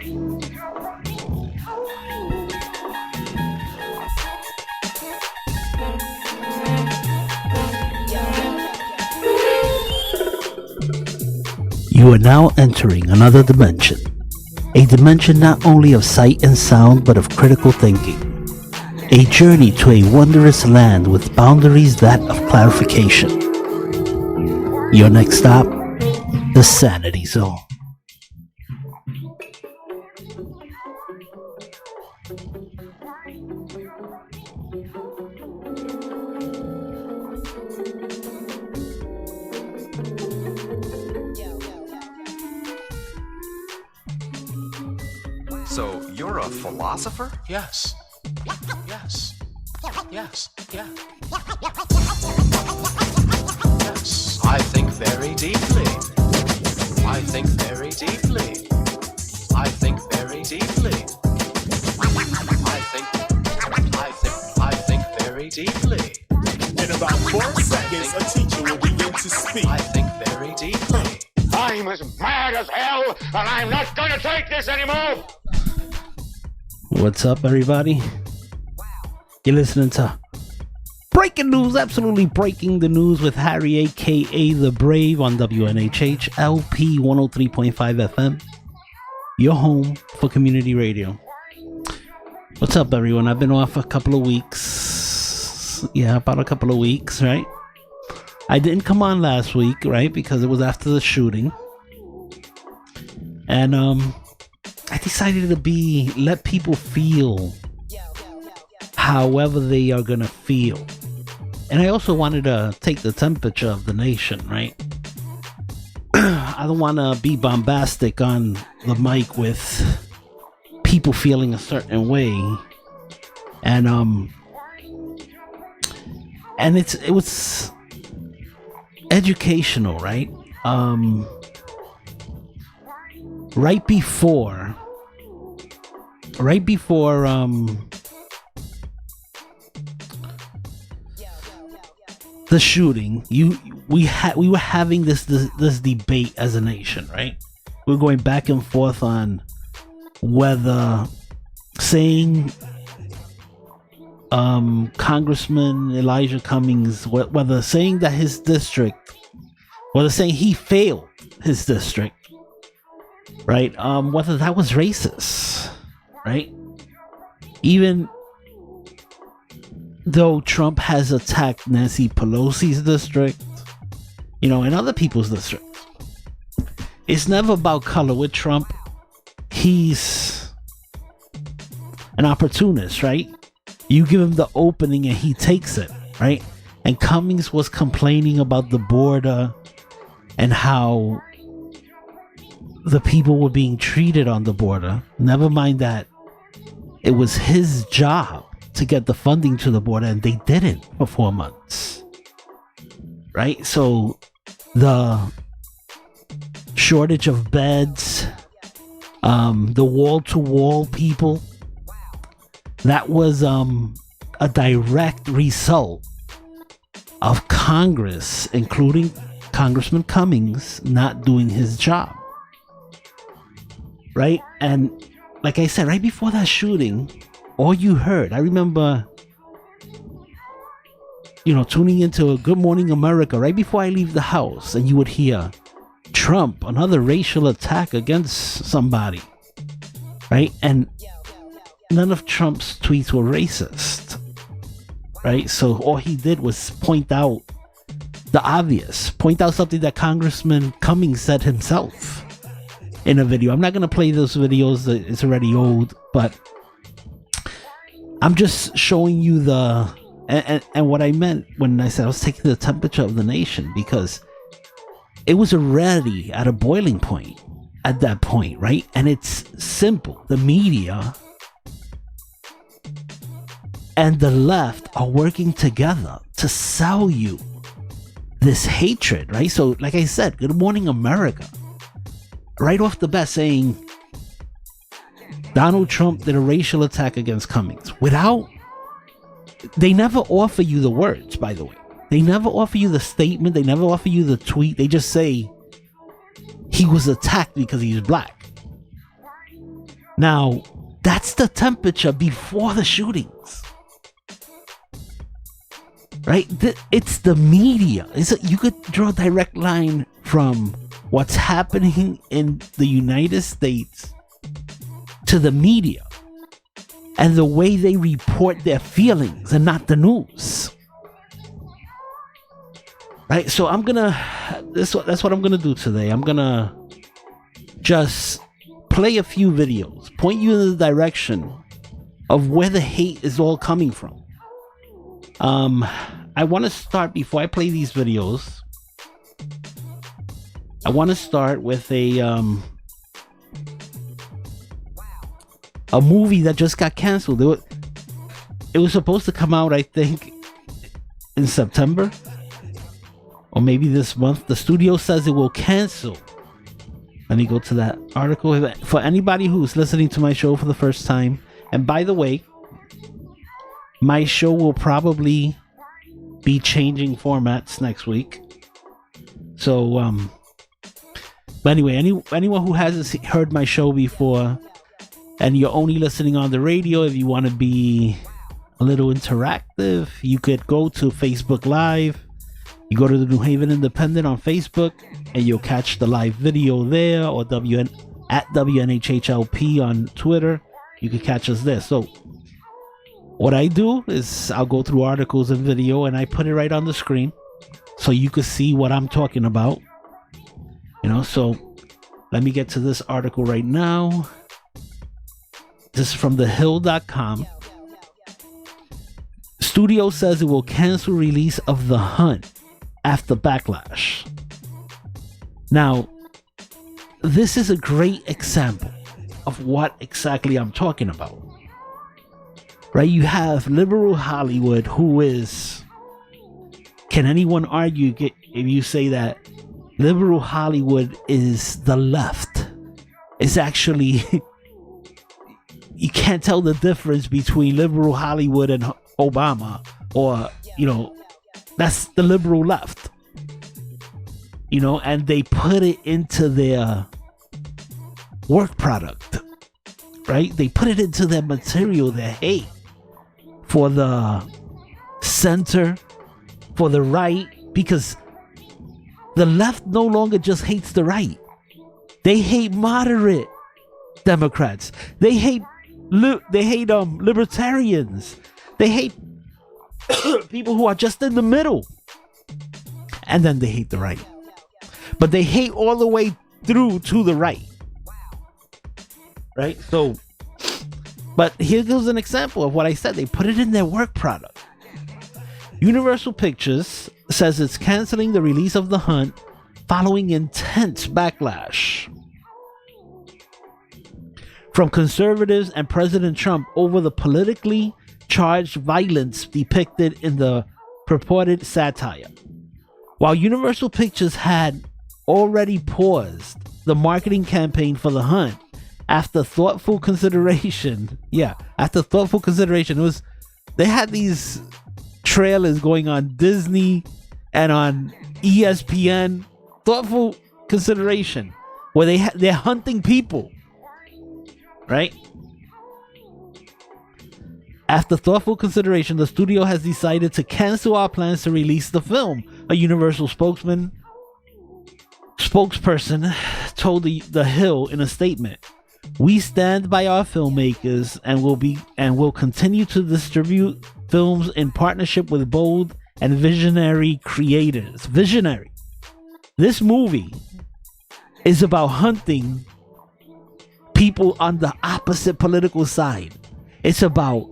You are now entering another dimension. A dimension not only of sight and sound, but of critical thinking. A journey to a wondrous land with boundaries that of clarification. Your next stop, the Sanity Zone. So, you're a philosopher? Yes. Yes. Yes. Yeah. Yes. I think very deeply. I think very deeply. I think very deeply. I think very deeply. In about 4 seconds, a teacher will begin to speak. I think very deeply. I'm as mad as hell, and I'm not gonna take this anymore! What's up, everybody? You're listening to Breaking News, absolutely breaking the news with Harry, aka The Brave, on WNHH LP 103.5 FM. Your home for community radio. What's up, everyone? I've been off a couple of weeks. Yeah, about a couple of weeks, right? I didn't come on last week, right? Because it was after the shooting. And, I decided to let people feel however they are gonna feel. And I also wanted to take the temperature of the nation, right? I don't want to be bombastic on the mic with people feeling a certain way. And it was educational, right? Right before the shooting, we were having this debate as a nation, right? We were going back and forth on whether saying Congressman Elijah Cummings, whether saying that his district, whether saying he failed his district, right? Whether that was racist, right? Even though Trump has attacked Nancy Pelosi's district, and other people's districts, it's never about color with Trump. He's an opportunist, right? You give him the opening and he takes it, right? And Cummings was complaining about the border and how the people were being treated on the border. Never mind that it was his job to get the funding to the border, and they didn't for 4 months, right? So the shortage of beds, the wall-to-wall people, that was a direct result of Congress, including Congressman Cummings, not doing his job, right? And like I said, right before that shooting, all you heard, I remember, tuning into Good Morning America right before I leave the house, and you would hear Trump, another racial attack against somebody, right? And none of Trump's tweets were racist, right? So all he did was point out the obvious, point out something that Congressman Cummings said himself in a video. I'm not going to play those videos, it's already old, but I'm just showing you and what I meant when I said I was taking the temperature of the nation, because it was already at a boiling point at that point, right? And it's simple. The media and the left are working together to sell you this hatred, right? So, like I said, Good Morning America, right off the bat saying Donald Trump did a racial attack against Cummings. They never offer you the words, by the way. They never offer you the statement. They never offer you the tweet. They just say he was attacked because he's black. Now, that's the temperature before the shootings. Right? It's the media. You could draw a direct line from what's happening in the United States to the media and the way they report their feelings and not the news. Right? So that's what I'm gonna do today. I'm gonna just play a few videos, point you in the direction of where the hate is all coming from. I want to start, before I play these videos, I want to start with a movie that just got canceled. It was supposed to come out, I think, in September or maybe this month. The studio says it will cancel. Let me go to that article. For anybody who's listening to my show for the first time, and by the way, my show will probably be changing formats next week. So, but anyway, anyone who hasn't heard my show before and you're only listening on the radio, if you want to be a little interactive, you could go to Facebook Live. You go to the New Haven Independent on Facebook and you'll catch the live video there, or at WNHHLP on Twitter. You can catch us there. So what I do is I'll go through articles and video and I put it right on the screen so you can see what I'm talking about. So let me get to this article right now. This is from thehill.com. Studio says it will cancel release of The Hunt after backlash. Now, this is a great example of what exactly I'm talking about. Right? You have liberal Hollywood, who is... Can anyone argue if you say that liberal Hollywood is the left? It's actually... You can't tell the difference between liberal Hollywood and Obama, or, that's the liberal left. And they put it into their work product, right? They put it into their material, their hate for the center, for the right, because the left no longer just hates the right. They hate moderate Democrats. They hate libertarians. They hate people who are just in the middle. And then they hate the right. But they hate all the way through to the right. Right? So, but here goes an example of what I said. They put it in their work product. Universal Pictures says it's canceling the release of The Hunt following intense backlash from conservatives and President Trump over the politically charged violence depicted in the purported satire. While Universal Pictures had already paused the marketing campaign for The Hunt after thoughtful consideration, they had these trailers going on Disney and on ESPN, thoughtful consideration, where they're hunting people, right? After thoughtful consideration, the studio has decided to cancel our plans to release the film, a Universal spokesperson told the Hill in a statement. We stand by our filmmakers and will continue to distribute films in partnership with bold and visionary creators. Visionary. This movie is about hunting people on the opposite political side. It's about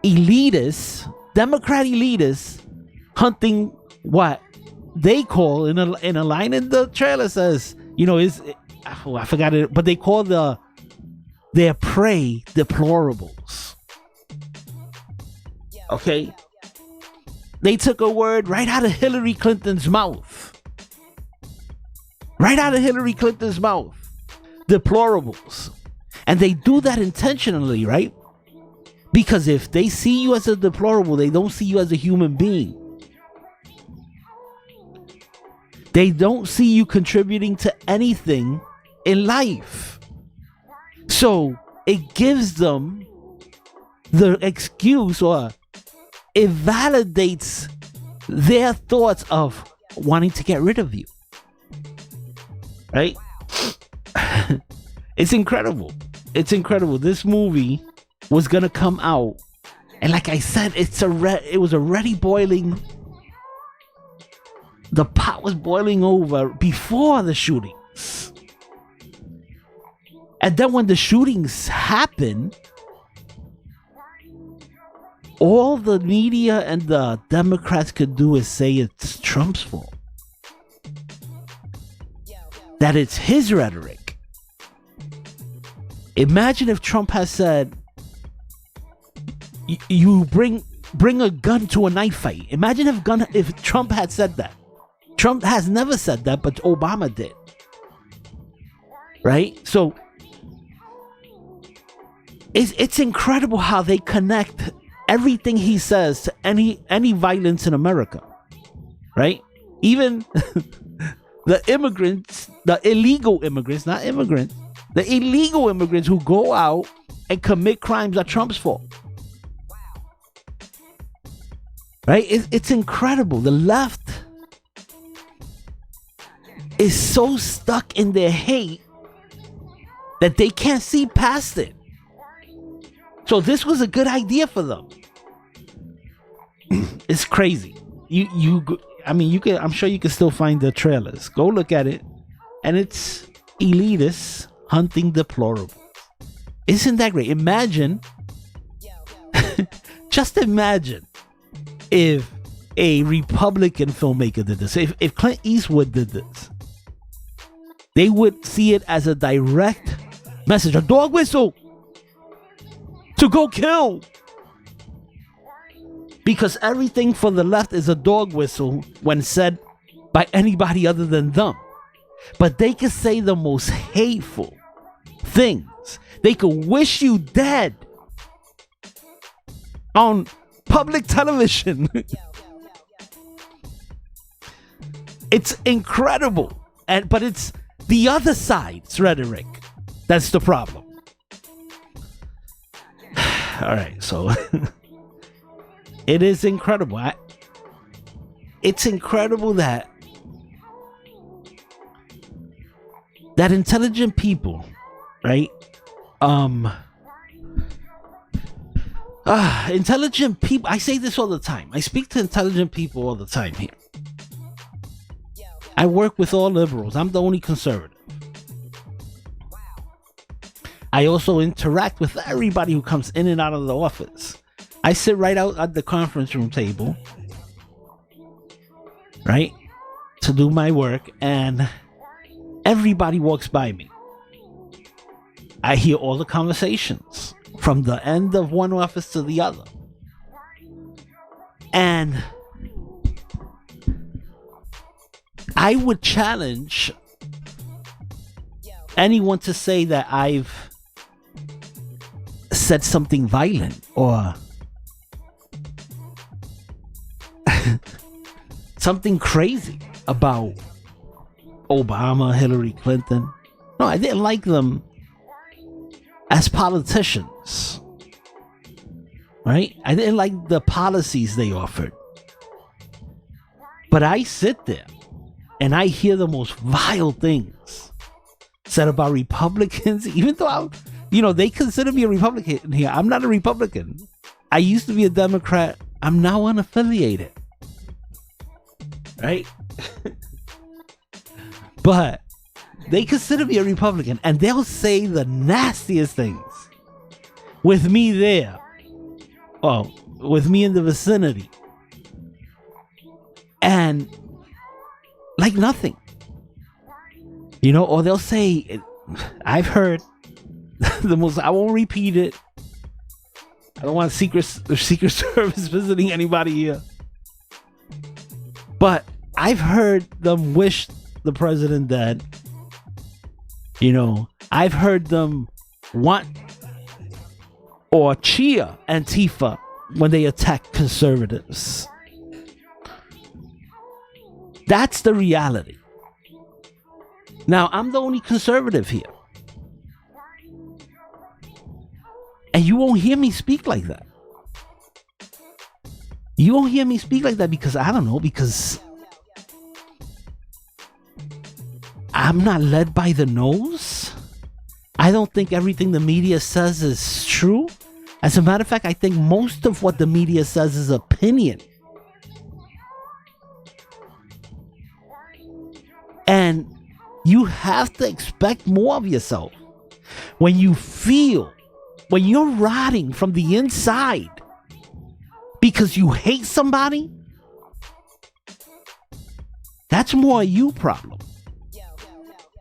elitists, Democrat elitists, hunting what they call in a line in the trailer says, I forgot it, but they call their prey deplorables. Okay, they took a word right out of Hillary Clinton's mouth. Deplorables. And they do that intentionally, right? Because if they see you as a deplorable, they don't see you as a human being. They don't see you contributing to anything in life. So it gives them the excuse, or it validates their thoughts of wanting to get rid of you. Right? It's incredible. It's incredible. This movie was gonna come out, and like I said, it was already boiling. The pot was boiling over before the shootings. And then when the shootings happened, all the media and the Democrats could do is say it's Trump's fault. That it's his rhetoric. Imagine if Trump has said, you bring a gun to a knife fight. Imagine if Trump had said that. Trump has never said that, but Obama did. Right? So it's incredible how they connect everything he says to any violence in America. Right? Even the immigrants, the illegal immigrants, not immigrants, the illegal immigrants who go out and commit crimes are Trump's fault. Right? It's incredible. The left is so stuck in their hate that they can't see past it. So this was a good idea for them. It's crazy. I'm sure you can still find the trailers. Go look at it. And it's elitists hunting deplorables. Isn't that great? Imagine, just imagine if a Republican filmmaker did this. If Clint Eastwood did this, they would see it as a direct message, a dog whistle to go kill. Because everything for the left is a dog whistle when said by anybody other than them. But they can say the most hateful things. They could wish you dead on public television. It's incredible. But it's the other side's rhetoric that's the problem. All right, so it is incredible. It's incredible that intelligent people, right? Intelligent people. I say this all the time. I speak to intelligent people all the time here. I work with all liberals. I'm the only conservative. I also interact with everybody who comes in and out of the office. I sit right out at the conference room table, right, to do my work, and everybody walks by me. I hear all the conversations from the end of one office to the other. And I would challenge anyone to say that I've said something violent or something crazy about Obama, Hillary Clinton. No, I didn't like them as politicians, right? I didn't like the policies they offered. But I sit there and I hear the most vile things said about Republicans, even though they consider me a Republican here. I'm not a Republican. I used to be a Democrat. I'm now unaffiliated. Right? But they consider me a Republican, and they'll say the nastiest things with me there. Well, with me in the vicinity. And like nothing. Or they'll say, I've heard the most, I won't repeat it. I don't want Secret Service visiting anybody here. But I've heard them wish the president dead. I've heard them want or cheer Antifa when they attack conservatives. That's the reality. Now, I'm the only conservative here. And you won't hear me speak like that. You won't hear me speak like that because I don't know, because I'm not led by the nose. I don't think everything the media says is true. As a matter of fact, I think most of what the media says is opinion. And you have to expect more of yourself. When you feel, when you're rotting from the inside because you hate somebody, that's more a you problem.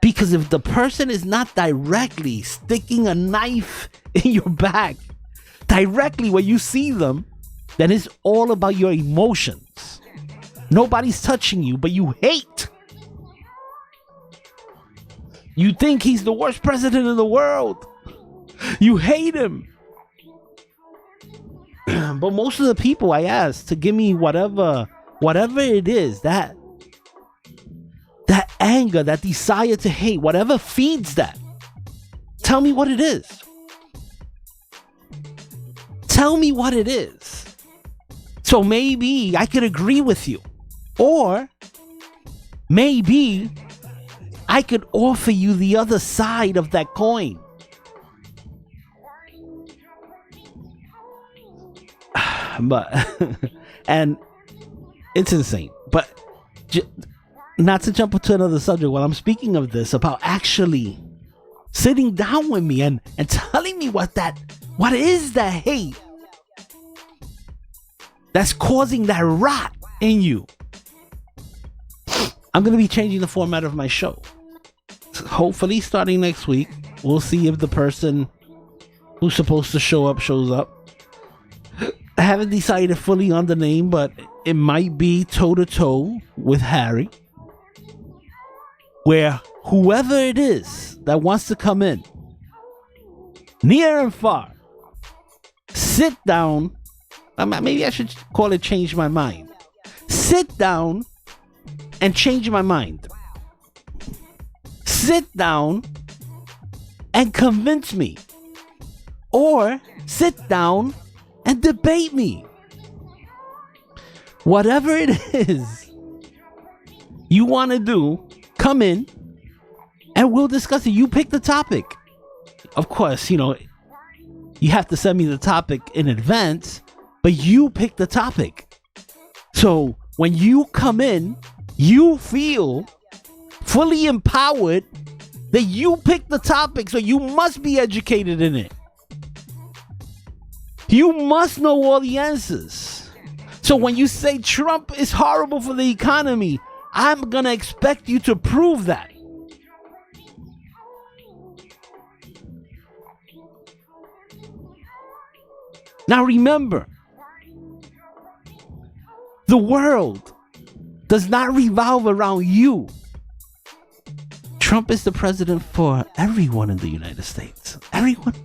Because if the person is not directly sticking a knife in your back, directly when you see them, then it's all about your emotions. Nobody's touching you, but you hate. You think he's the worst president in the world. You hate him. But most of the people I ask to give me whatever it is, that anger, that desire to hate, whatever feeds that, tell me what it is. Tell me what it is. So maybe I could agree with you. Or maybe I could offer you the other side of that coin. But, and it's insane. But not to jump into another subject, while I'm speaking of this, about actually sitting down with me and telling me what is that hate that's causing that rot in you. I'm going to be changing the format of my show. Hopefully starting next week, we'll see if the person who's supposed to show up shows up. I haven't decided fully on the name, but it might be toe to toe with Harry, where whoever it is that wants to come in, near and far, sit down. Maybe I should call it change my mind. Sit down and change my mind. Sit down and convince me. Or sit down and debate me. Whatever it is you want to do, come in and we'll discuss it. You pick the topic. Of course, you have to send me the topic in advance, but you pick the topic. So when you come in, you feel fully empowered that you pick the topic, so you must be educated in it. You must know all the answers. So when you say Trump is horrible for the economy, I'm going to expect you to prove that. Now remember, the world does not revolve around you. Trump is the president for everyone in the United States. Everyone.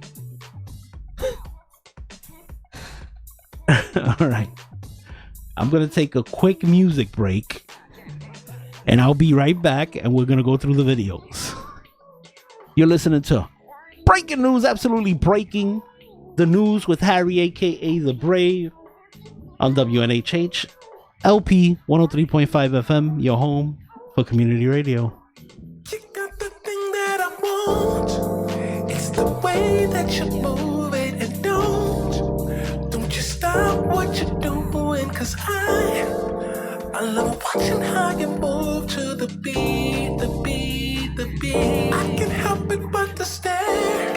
All right. I'm going to take a quick music break and I'll be right back and we're going to go through the videos. You're listening to Breaking News, absolutely breaking the news with Harry, aka The Brave, on WNHH LP 103.5 FM, your home for community radio. You got the thing that I want. It's the way that you move it, and don't you stop what you're doing, 'cause I love watching how you move to the beat, the beat, the beat. I can't help it but to stare.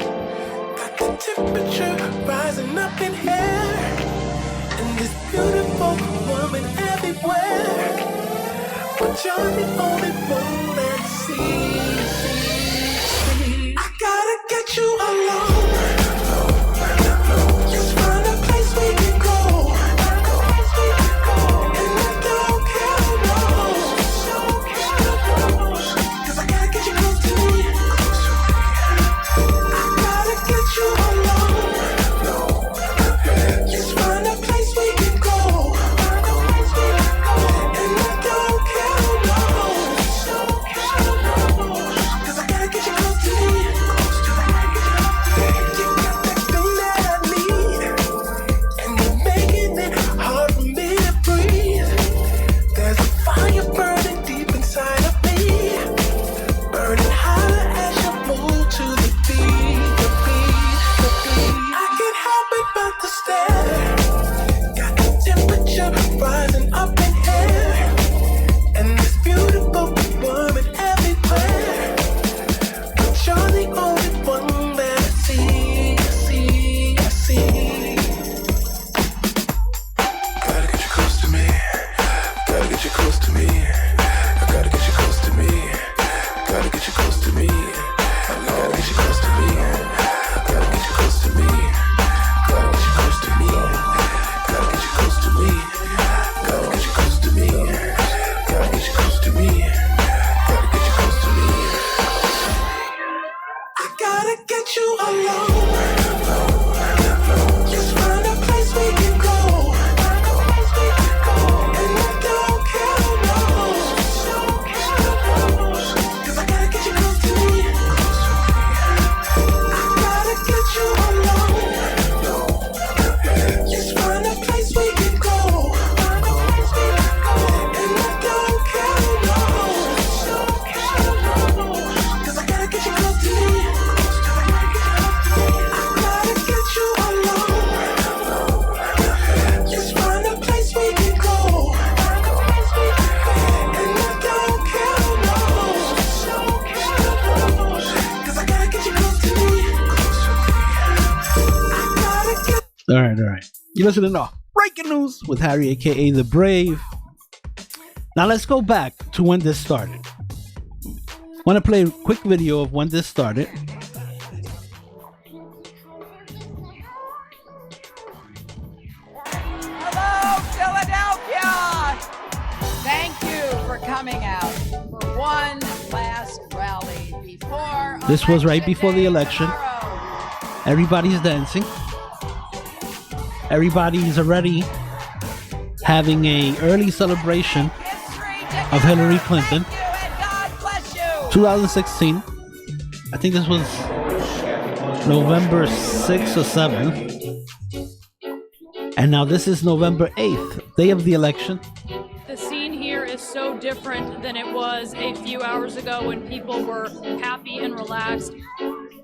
Got the temperature rising up in here, and this beautiful woman everywhere. But you're the only one that sees. I gotta get you alone. Just find a place we can go. And I don't care no. 'Cause I gotta get you close to me. I gotta get you alone. Just find a place we can go. And I don't care no. 'Cause I gotta get you close to me. You got that thing that I gotta get you alone. Just find a place we can go. And I don't care who knows. 'Cause I gotta get you close to me. I gotta get you alone. Just find a place we can go. And I don't care who knows. 'Cause I gotta get you close to me. I gotta get you alone. Just find a place we can go. And I don't care who knows. 'Cause I gotta get you close to me. I gotta get. All right. You're listening to Breaking News with Harry, aka The Brave. Now let's go back to when this started. Want to play a quick video of when this started. Hello, Philadelphia! Thank you for coming out for one last rally before. This was right before the election election. day tomorrow. Everybody's dancing. Everybody's already having a early celebration History of Hillary Clinton. Thank you and God bless you. 2016. I think this was November 6th or 7th. And now this is November 8th, day of the election. The scene here is so different than it was a few hours ago when people were happy and relaxed.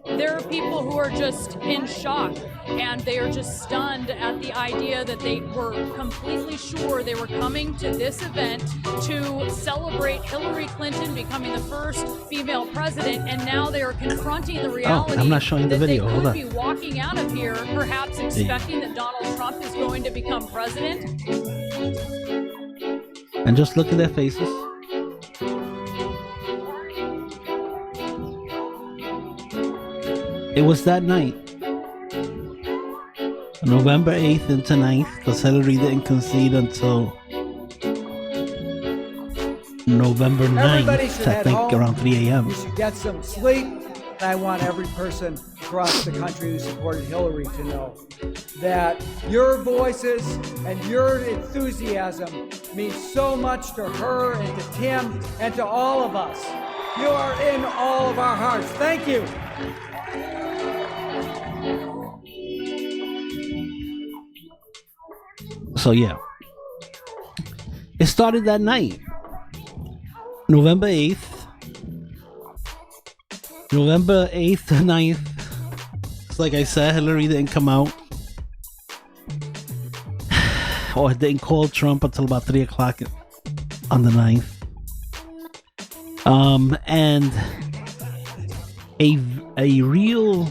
There are people who are just in shock and they are just stunned at the idea that they were completely sure they were coming to this event to celebrate Hillary Clinton becoming the first female president, and now they are confronting the reality I'm not showing the that video. they Hold could on. be walking out of here perhaps expecting that Donald Trump is going to become president. And just look at their faces. It was that night, November 8th into 9th, because Hillary didn't concede until November Everybody 9th, should I head think home. around 3 a.m. You should get some sleep. And I want every person across the country who supported Hillary to know that your voices and your enthusiasm means so much to her and to Tim and to all of us. You are in all of our hearts. Thank you. So yeah, it started that night, November 8th, November 8th to 9th. It's like I said, Hillary didn't come out or didn't call Trump until about 3 o'clock on the 9th. And a real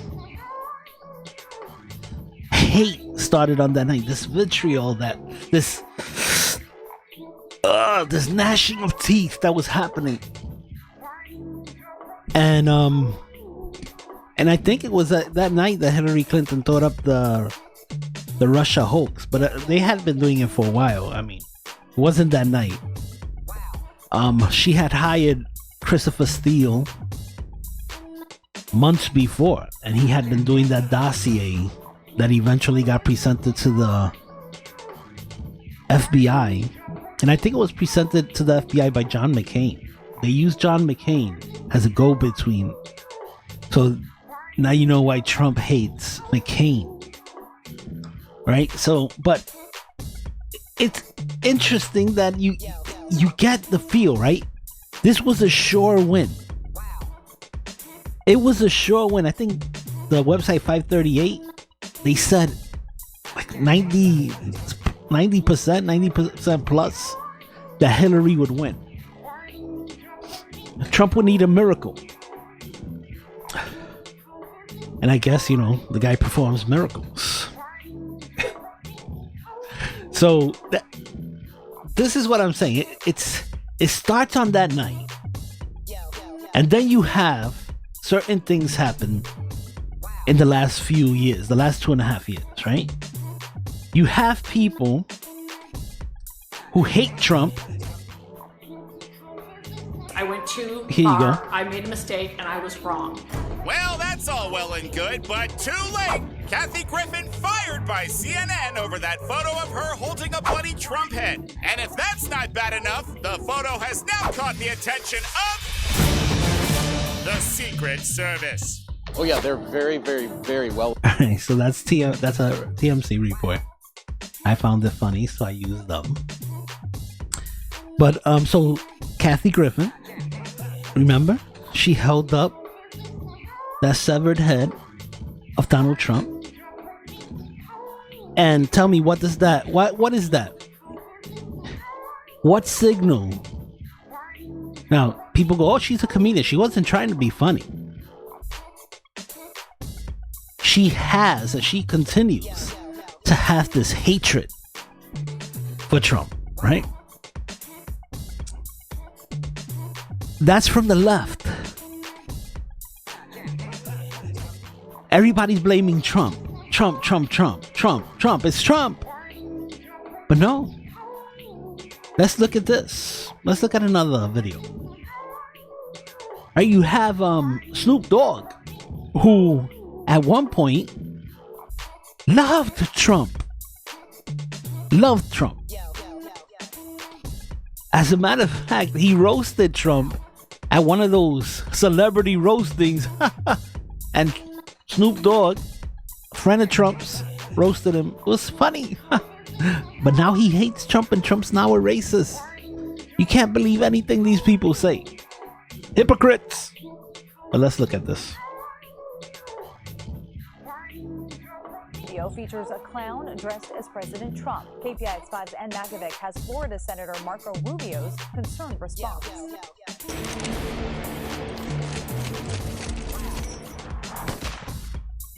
hate started on that night. This vitriol, this gnashing of teeth that was happening. And I think it was that night that Hillary Clinton thought up the Russia hoax, but they had been doing it for a while. I mean, it wasn't that night. She had hired Christopher Steele months before, and he had been doing that dossier that eventually got presented to the FBI. And I think it was presented to the FBI by John McCain. They used John McCain as a go-between. So now you know why Trump hates McCain. Right? So, but it's interesting that you get the feel, right? This was a sure win. It was a sure win. I think the website 538, they said like 90% plus that Hillary would win. Trump would need a miracle. And I guess, the guy performs miracles. So this is what I'm saying. It starts on that night. And then you have certain things happen in the last few years, the last 2.5 years, right? You have people who hate Trump. I went too Here you far. go. I made a mistake and I was wrong. Well, that's That's all well and good, but too late. Kathy Griffin fired by CNN over that photo of her holding a bloody Trump head. And if that's not bad enough, the photo has now caught the attention of the Secret Service. Oh yeah, they're very, very, very well. Alright, so that's a TMC report. I found it funny, so I used them. But so Kathy Griffin, remember, she held up that severed head of Donald Trump. And tell me, what is that? What is that? What signal? Now, people go, oh, she's a comedian. She wasn't trying to be funny. She has, and she continues to have this hatred for Trump, right? That's from the left. Everybody's blaming Trump. Trump. It's Trump. But no. Let's look at this. Let's look at another video. Right, you have Snoop Dogg, who at one point loved Trump. As a matter of fact, he roasted Trump at one of those celebrity roastings. And Snoop Dogg, friend of Trump's, roasted him. It was funny. But now he hates Trump, and Trump's now a racist. You can't believe anything these people say. Hypocrites. But let's look at this. Video features a clown dressed as President Trump. KPIX5's Ann Makovic has Florida Senator Marco Rubio's concerned response.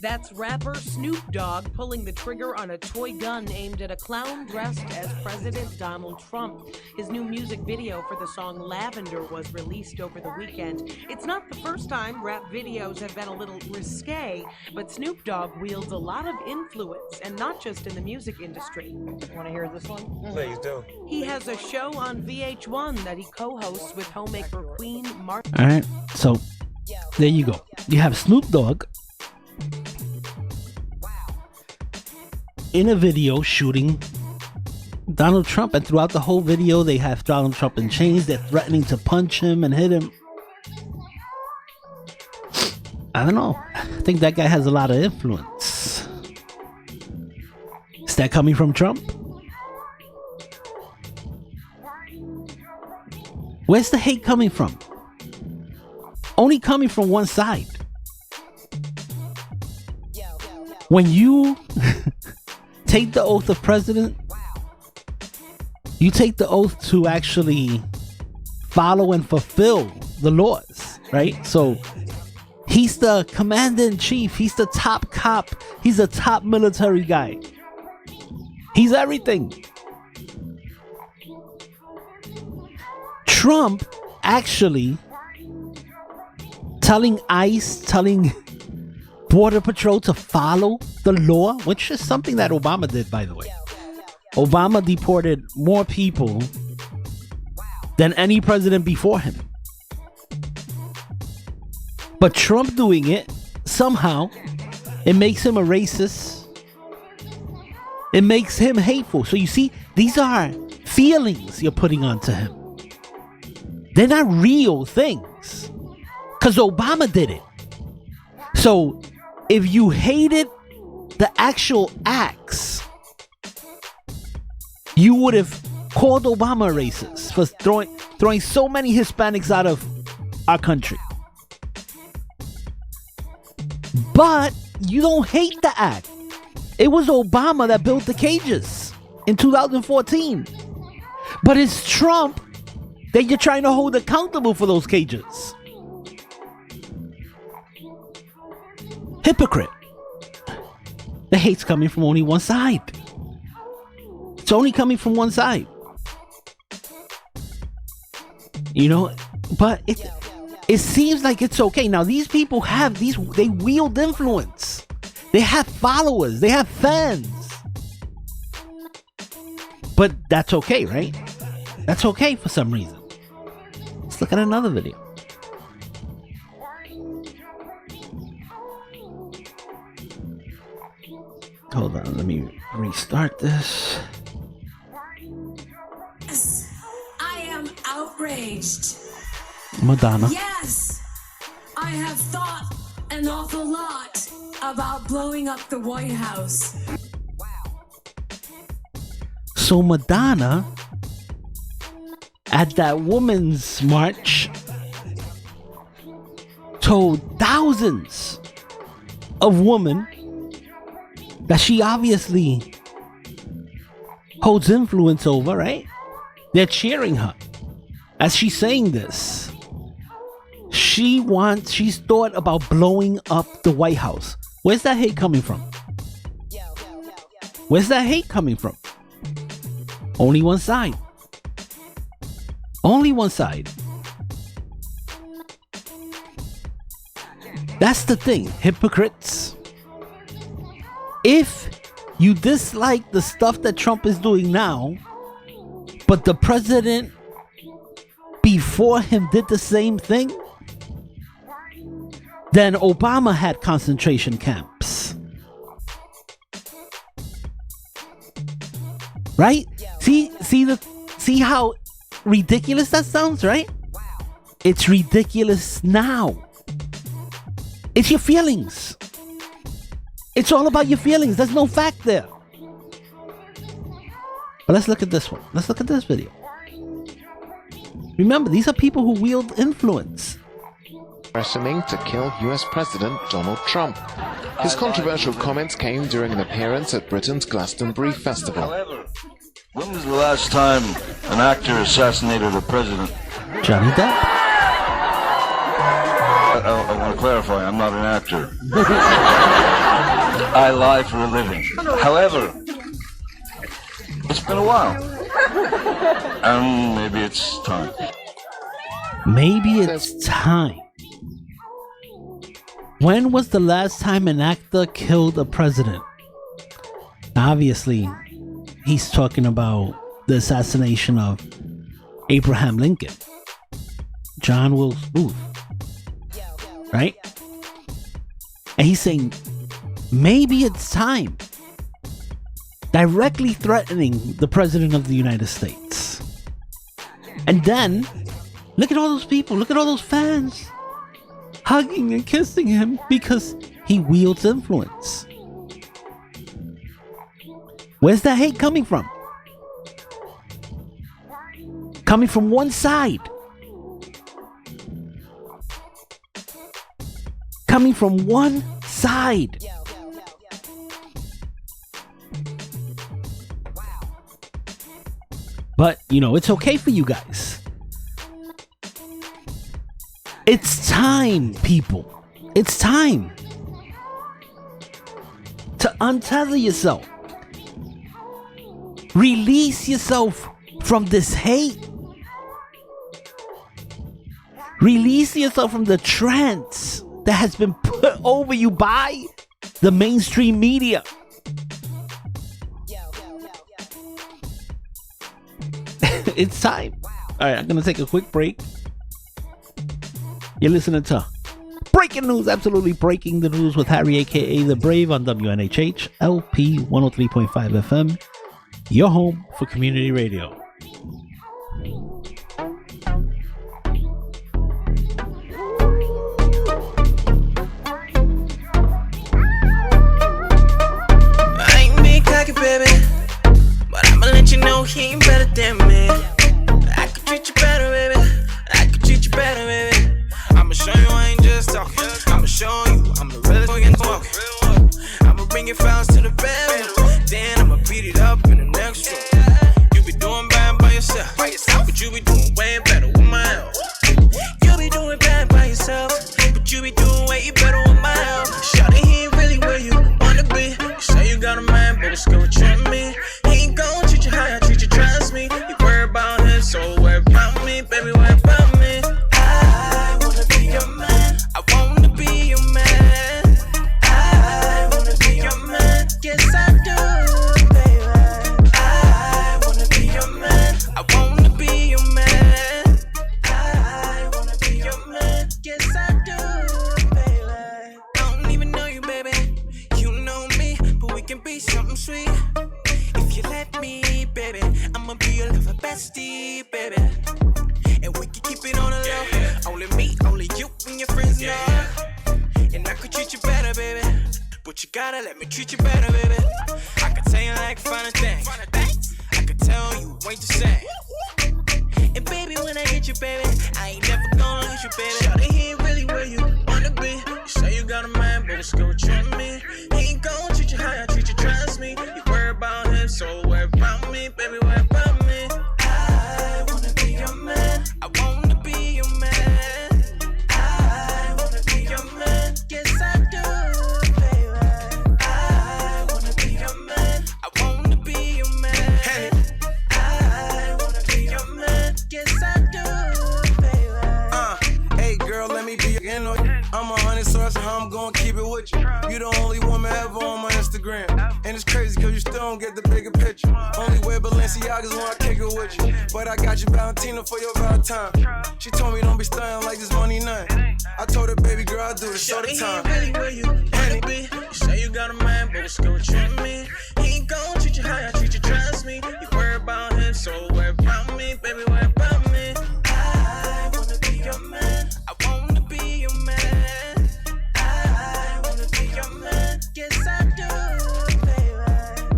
That's rapper Snoop Dogg pulling the trigger on a toy gun aimed at a clown dressed as President Donald Trump. His new music video for the song Lavender was released over the weekend. It's not the first time rap videos have been a little risque, but Snoop Dogg wields a lot of influence, and not just in the music industry. Want to hear this one? Please do. He has a show on VH1 that he co-hosts with homemaker Queen Martin. All right, so there you go. You have Snoop Dogg in a video shooting Donald Trump, and throughout the whole video they have Donald Trump in chains. They're threatening to punch him and hit him. I don't know. I think that guy has a lot of influence. Is that coming from Trump? Where's the hate coming from? Only coming from one side. When you take the oath of president, you take the oath to actually follow and fulfill the laws, right? So he's the commander-in-chief. He's the top cop. He's the top military guy. He's everything. Trump actually telling ICE, telling Border Patrol to follow the law, which is something that Obama did, by the way. Obama deported more people than any president before him. But Trump doing it, somehow, it makes him a racist. It makes him hateful. So you see, these are feelings you're putting onto him. They're not real things. Because Obama did it. So if you hated the actual acts, you would have called Obama racist for throwing so many Hispanics out of our country. But you don't hate the act. It was Obama that built the cages in 2014. But it's Trump that you're trying to hold accountable for those cages. Hypocrite. The hate's coming from only one side. It's only coming from one side. You know, but it seems like it's okay. Now these people they wield influence. They have followers, they have fans. But that's okay, right? That's okay for some reason. Let's look at another video. Hold on, let me restart this. Yes, I am outraged. Madonna. Yes, I have thought an awful lot about blowing up the White House. So Madonna, at that women's march, told thousands of women that she obviously holds influence over, right? They're cheering her as she's saying this. She's thought about blowing up the White House. Where's that hate coming from? Where's that hate coming from? Only one side. Only one side. That's the thing, hypocrites. If you dislike the stuff that Trump is doing now, but the president before him did the same thing, then Obama had concentration camps. Right? See how ridiculous that sounds, right? It's ridiculous now. It's your feelings. It's all about your feelings. There's no fact there. But let's look at this one. Let's look at this video. Remember, these are people who wield influence. Threatening to kill US President Donald Trump. His controversial comments came during an appearance at Britain's Glastonbury Festival. However, when was the last time an actor assassinated a president? Johnny Depp. I want to clarify, I'm not an actor. I lie for a living. However, it's been a while. And maybe it's time. Maybe it's time. When was the last time an actor killed a president? Obviously, he's talking about the assassination of Abraham Lincoln, John Wilkes Booth, right? And he's saying, maybe it's time. Directly threatening the president of the United States. And then, look at all those people, look at all those fans hugging and kissing him because he wields influence. Where's that hate coming from? Coming from one side. Coming from one side. But, you know, it's okay for you guys. It's time, people. It's time to untether yourself. Release yourself from this hate. Release yourself from the trance that has been put over you by the mainstream media. It's time. All right, I'm going to take a quick break. You're listening to Breaking News, absolutely breaking the news with Harry, a.k.a. The Brave, on WNHH, LP 103.5 FM, your home for community radio. I ain't big cocky, baby, but I'ma let you know he ain't better than me. I could treat you better, baby. I could treat you better, baby. I'ma show you I ain't just talking. I'ma show you I'm the realest fucking talking. I'ma bring your files to the bedroom, then I'ma beat it up in the next room. You be doing bad by yourself, but you be doing way better with my help. You be doing bad by yourself, but you be doing way better with my help. Shawty, he ain't really where you wanna be. You say you got a man, but it's good with you and me. He ain't gon' treat you how I treat you, trust me. You worry about him, so worry about me, baby, worry about me. I wanna be your man. I wanna be your man. I sweet. If you let me, baby, I'ma be your lover bestie, baby. And we can keep it on the low. Only me, only you and your friends know. And I could treat you better, baby. But you gotta let me treat you better, baby. I could tell you like fun things. I could tell you ain't the same. And baby, when I get you, baby, I ain't never gonna lose you, baby. Shawty, he ain't really where you wanna be. You say you got a man, but it's gonna trust me. He ain't gonna treat you how I treat you, trust me. You worry about him, so worry about me, baby, worry about me. I wanna be your man. I wanna be your man. I wanna be your man. Yes, I do, baby. I wanna be your man. I wanna be your man. I wanna be your man. Yes, I do, baby. Hey girl, let me be your inner. I'm a honey source, so how I'm gonna keep it with you. You the only woman ever on my Instagram. And it's crazy cause you still don't get the bigger picture. Only wear Balenciagas when I kick it with you. But I got you Valentina for your Valentine. She told me don't be stunning like this money nothing. I told her, baby girl, I do this all the time. He ain't really where you wanna be. You say you got a man, but it's gonna treat me. He ain't gonna treat you how I treat you, trust me. You worry about him, so worry about me, baby, worry about me. I wanna be your man. I wanna be your man. I wanna be your man. Yes, I do, baby.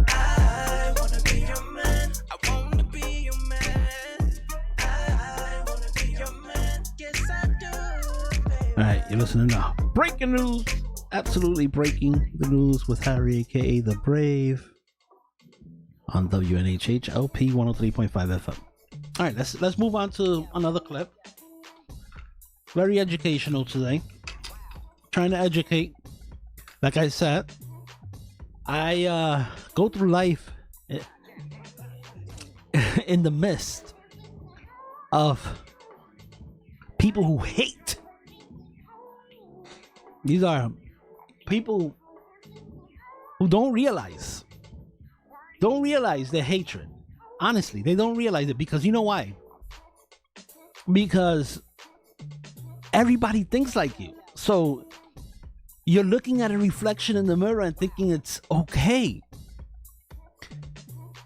I wanna be your man. I wanna be your man. I wanna be your man. Yes, I do, baby. All right, you're listening now. Breaking news. Absolutely breaking the news with Harry, aka The Brave, on WNHH LP 103.5 FM. All right, let's move on to another clip. Very educational today. Trying to educate. Like I said, I go through life in the midst of people who hate. These are people who don't realize their hatred. Honestly, they don't realize it because you know why? Because everybody thinks like you. So you're looking at a reflection in the mirror and thinking it's okay.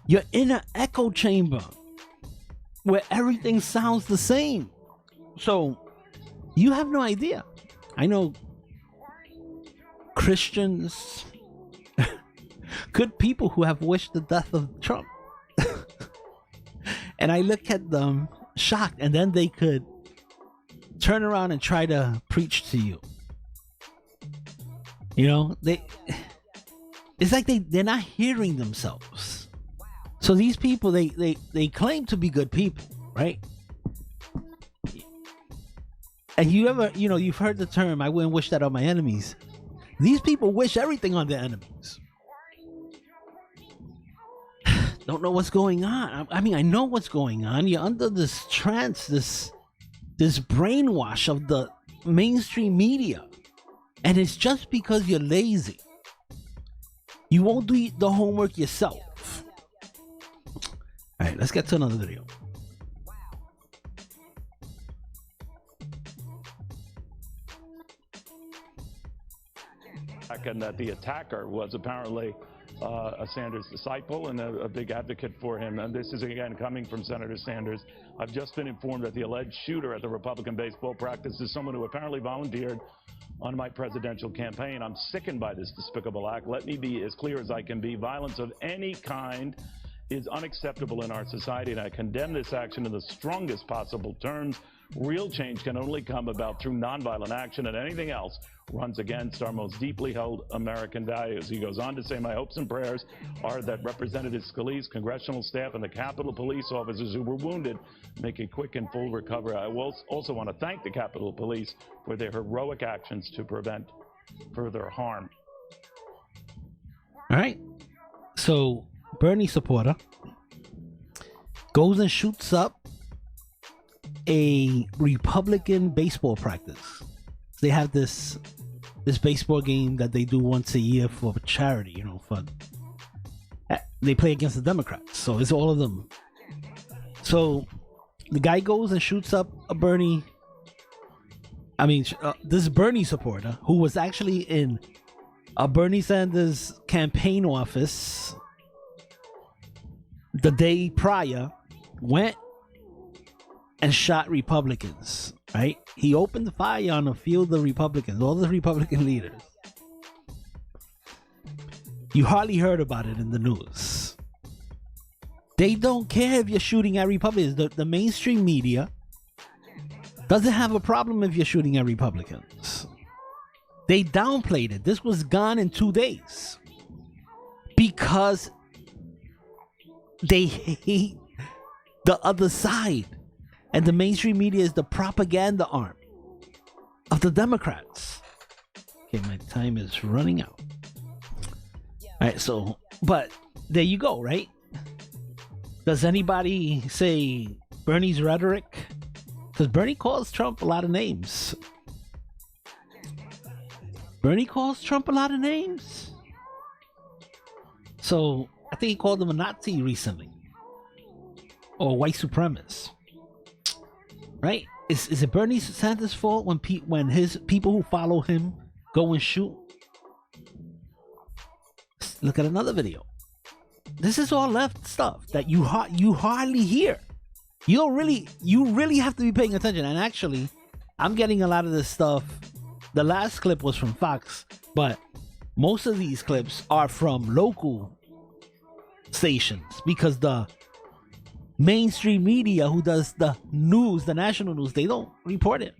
You're in an echo chamber where everything sounds the same. So you have no idea. I know Christians, good people who have wished the death of Trump. And I look at them shocked, and then they could turn around and try to preach to you. You know, it's like they're not hearing themselves. So these people, they claim to be good people, right? And you've heard the term, I wouldn't wish that on my enemies. These people wish everything on their enemies. Don't know what's going on. I mean, I know what's going on. You're under this trance, this brainwash of the mainstream media. And it's just because you're lazy. You won't do the homework yourself. All right, let's get to another video. And that the attacker was apparently a Sanders disciple and a big advocate for him. And this is, again, coming from Senator Sanders. I've just been informed that the alleged shooter at the Republican baseball practice is someone who apparently volunteered on my presidential campaign. I'm sickened by this despicable act. Let me be as clear as I can be. Violence of any kind is unacceptable in our society, and I condemn this action in the strongest possible terms. Real change can only come about through nonviolent action, and anything else runs against our most deeply held American values. He goes on to say, my hopes and prayers are that Representative Scalise, congressional staff, and the Capitol Police officers who were wounded make a quick and full recovery. I will also want to thank the Capitol Police for their heroic actions to prevent further harm. All right. So, Bernie supporter goes and shoots up a Republican baseball practice. They have this baseball game that they do once a year for charity, you know, they play against the Democrats, so it's all of them. So the guy goes and shoots up this Bernie supporter who was actually in a Bernie Sanders campaign office the day prior, went and shot Republicans, right? He opened the fire on a field of Republicans, all the Republican leaders. You hardly heard about it in the news. They don't care if you're shooting at Republicans. The mainstream media doesn't have a problem if you're shooting at Republicans. They downplayed it. This was gone in 2 days because they hate the other side. And the mainstream media is the propaganda arm of the Democrats. Okay, my time is running out. All right, so, but there you go, right? Does anybody say Bernie's rhetoric? Because Bernie calls Trump a lot of names. Bernie calls Trump a lot of names. So, I think he called him a Nazi recently. Or a white supremacist. Right? Is it Bernie Sanders' fault when his people who follow him go and shoot? Look at another video. This is all left stuff that you hardly hear. You really have to be paying attention. And actually, I'm getting a lot of this stuff. The last clip was from Fox, but most of these clips are from local stations because the mainstream media who does the news, the national news, they don't report it.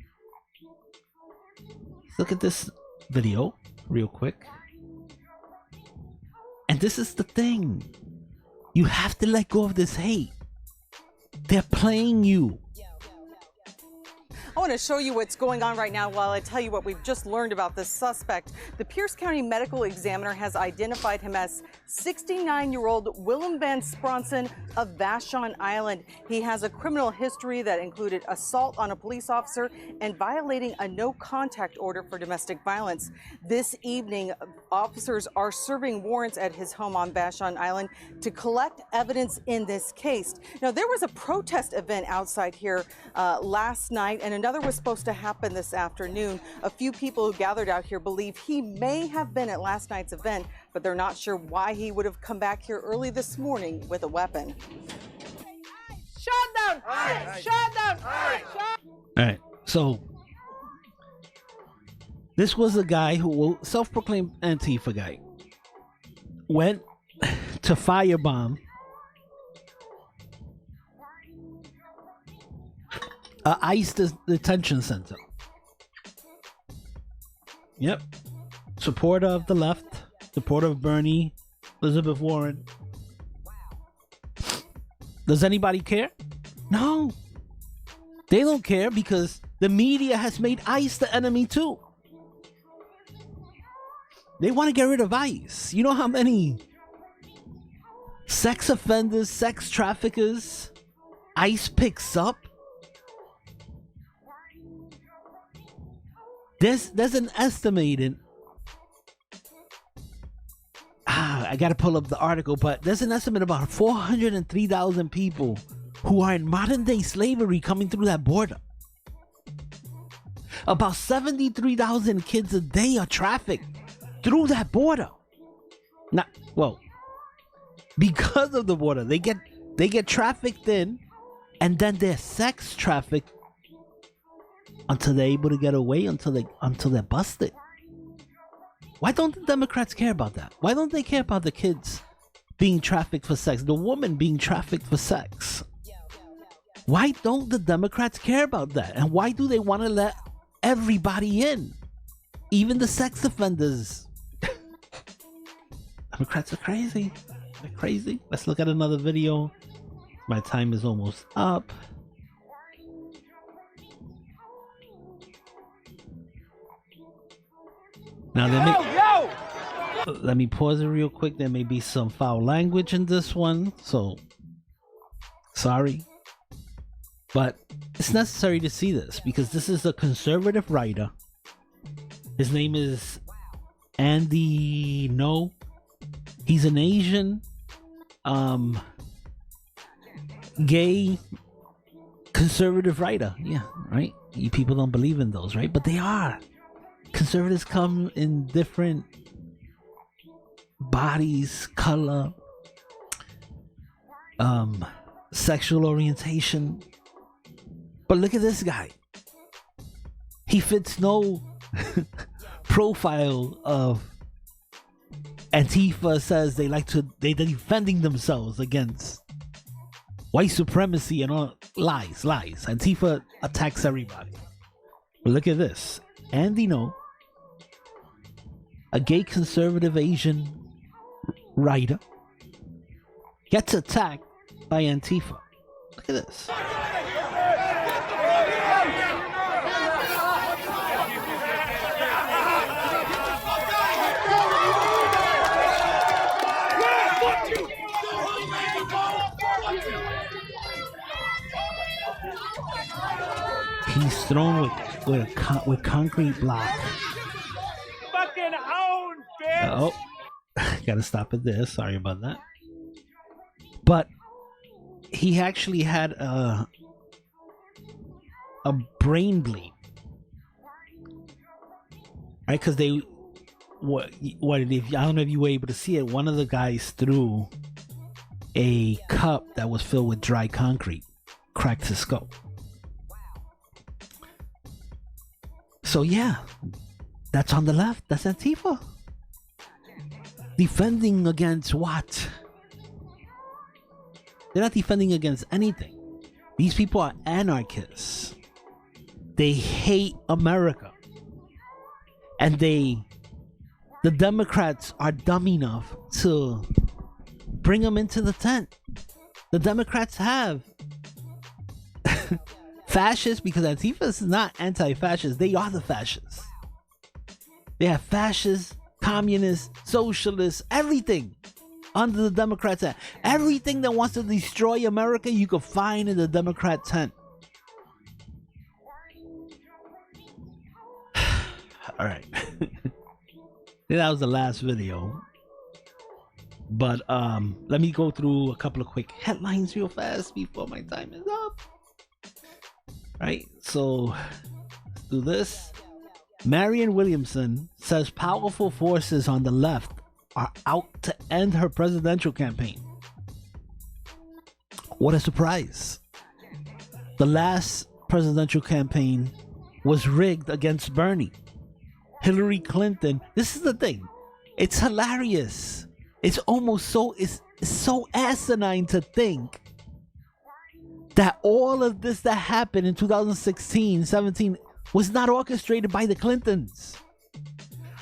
Look at this video real quick. And this is the thing. You have to let go of this hate. They're playing you. I want to show you what's going on right now while I tell you what we've just learned about this suspect. The Pierce County Medical Examiner has identified him as 69-year-old Willem Van Spronsen of Vashon Island. He has a criminal history that included assault on a police officer and violating a no-contact order for domestic violence. This evening, officers are serving warrants at his home on Vashon Island to collect evidence in this case. Now, there was a protest event outside here last night, and another was supposed to happen this afternoon. A few people who gathered out here believe he may have been at last night's event, but they're not sure why he would have come back here early this morning with a weapon. Shut down! Shut down! All right, so this was a guy who, self-proclaimed Antifa guy, went to firebomb ICE detention center. Yep. Supporter of the left, supporter of Bernie, Elizabeth Warren. Does anybody care? No. They don't care because the media has made ICE the enemy too. They want to get rid of ICE. You know how many sex offenders, sex traffickers ICE picks up? There's an estimated, I gotta pull up the article, but there's an estimate about 403,000 people who are in modern day slavery coming through that border. About 73,000 kids a day are trafficked through that border. Not, well, because of the border, they get trafficked in, and then they're sex trafficked until they're able to get away, until they're busted. Why don't the Democrats care about that? Why don't they care about the kids being trafficked for sex, the woman being trafficked for sex? Why don't the Democrats care about that? And why do they want to let everybody in, even the sex offenders? Democrats are crazy. They're crazy. Let's look at another video. My time is almost up. Now let me pause it real quick. There may be some foul language in this one, so sorry. But it's necessary to see this because this is a conservative writer. His name is Andy No. He's an Asian, gay, conservative writer. Yeah, right? You people don't believe in those, right? But they are. Conservatives come in different bodies, color. sexual orientation. But look at this guy. He fits no profile of Antifa. Says they're defending themselves against white supremacy and all. Lies. Antifa attacks everybody. But look at this. Andy No, a gay conservative Asian writer, gets attacked by Antifa. Look at this. He's thrown with concrete block. Fucking own, bitch! Oh, gotta stop at this. Sorry about that. But he actually had a brain bleed, right? Because I don't know if you were able to see it. One of the guys threw a cup that was filled with dry concrete, cracked his skull. So yeah, that's on the left. That's Antifa. Defending against what? They're not defending against anything. These people are anarchists. They hate America. And the Democrats are dumb enough to bring them into the tent. The Democrats have fascists, because Antifa is not anti-fascist. They are the fascists. They have fascists, communists, socialists, everything under the Democrats' tent. Everything that wants to destroy America, you can find in the Democrat tent. All right. That was the last video. But let me go through a couple of quick headlines real fast before my time is up. Right, so let's do this. Marianne Williamson says powerful forces on the left are out to end her presidential campaign. What a surprise. The last presidential campaign was rigged against Bernie. Hillary Clinton, this is the thing. It's hilarious. It's almost it's so asinine to think that all of this that happened in 2016, 17 was not orchestrated by the Clintons.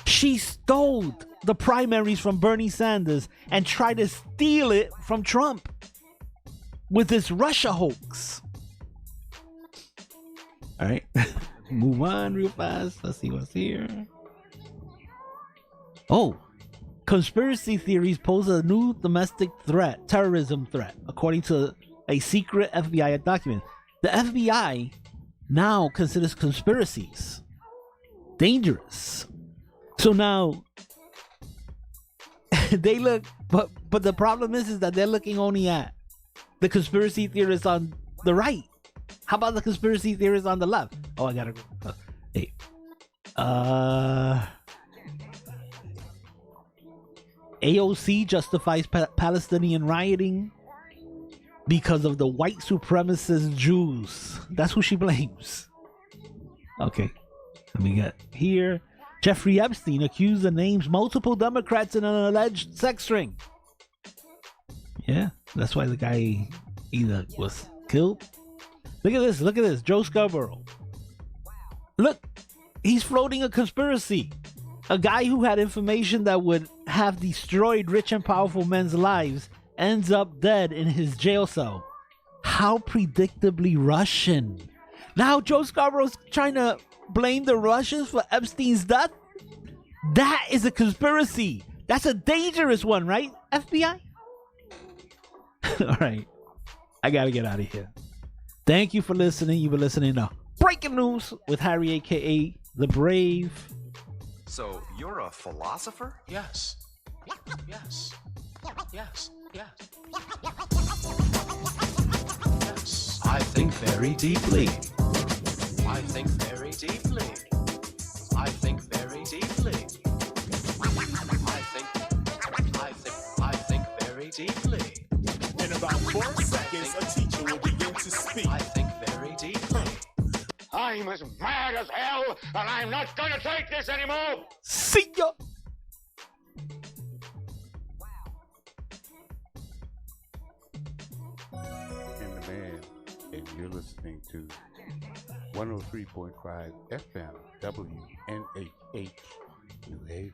She stole the primaries from Bernie Sanders and tried to steal it from Trump with this Russia hoax. All right, move on real fast. Let's see what's here. Oh, conspiracy theories pose a new domestic threat, terrorism threat, according to a secret FBI document. The FBI now considers conspiracies dangerous. So now they look, but the problem is that they're looking only at the conspiracy theorists on the right. How about the conspiracy theorists on the left? Oh, I gotta go. Hey, AOC justifies Palestinian rioting because of the white supremacist Jews. That's who she blames. Okay, let me get here. Jeffrey Epstein accused and names multiple Democrats in an alleged sex ring. Yeah, that's why the guy either was killed. Look at this. Joe Scarborough. Look, he's floating a conspiracy. A guy who had information that would have destroyed rich and powerful men's lives ends up dead in his jail cell. How predictably Russian. Now Joe Scarborough's trying to blame the Russians for Epstein's death? That is a conspiracy. That's a dangerous one, right, FBI? All right. I gotta get out of here. Thank you for listening. You've been listening to Breaking News with Harry, a.k.a. The Brave. So, you're a philosopher? Yes. Yes. Yes. Yes. Yes. I think very deeply. I think very deeply. I think very deeply. I think very deeply. In about 4 I'm as mad as hell, and I'm not gonna take this anymore! See ya! And the man, and you're listening to 103.5 FM WNHH New Haven.